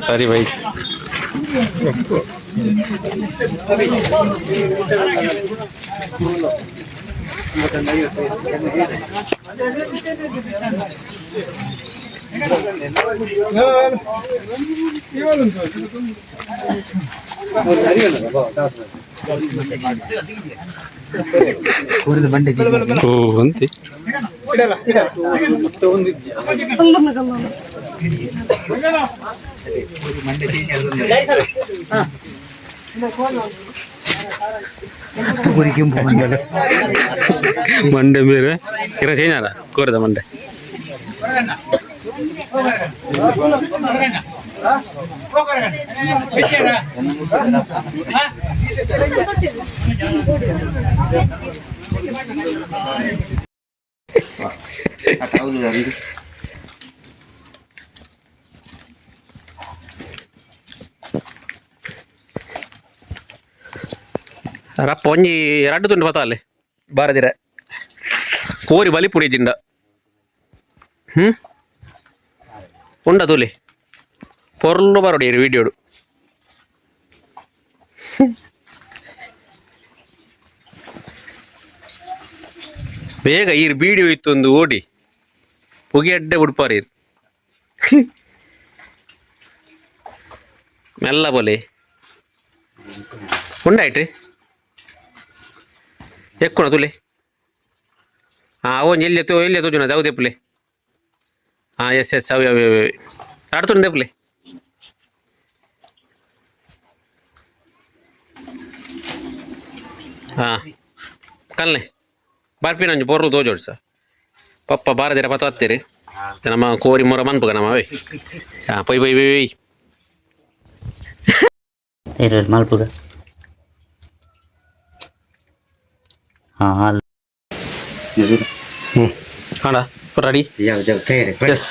sorry भाई Monday मेरे किरण चाहिए ना कोर दा मंडे ರಪ್ಪ ಒಂಜಿ ಎರಡು ತುಂಡು ಪತಾಲೆ ಬಾರದಿರ ಕೋರಿ ಬಲಿ ಪುಡಿ ಜಿಂಡ ಉಂಡ ತುಲಿ ಪೊರ್ಲು ಬರೋಡಿ ವಿಡಿಯೋಡು ಬೇಗ ಈ ವಿಡಿಯೋ ಇತ್ತೊಂದು ಓಡಿ ಪುಗಿ ಅಡ್ಡೆ ಉಡ್ಪಾರಿ ಮೆಲ್ಲ ಬೋಲೆ ಉಂಡಾಯ್ತು ಎಕ್ಕೋಣ ತುಲೆ ಓನ್ ಎಲ್ಲಿ ತೋಜುನ ಅವು ತೆಪ್ಪಲೆ ಎಸ್ ಎಸ್ ಅವು ಅವು ಆಡ್ತು ತೆಪ್ಪಲೆ ಕಲ್ಲೆ ಬಾರ್ಪಿನ ಒಂಜಿ ಪೊರ್ಲು ತೋಜೋಡು ಸ ಪಪ್ಪ ಬಾರದಿರ ಪತ್ತ ಹತ್ತೀರಿ ನಮ್ಮ ಕೋರಿ ಮೊರ ಮನ್ಪುಗ ನಮ್ಮ ಅವೇ ಪೊಯ್ ಪೊಯ್ ಪೊಯ್ ಮಲ್ಪುಗ हाँ हाँ रेडी यस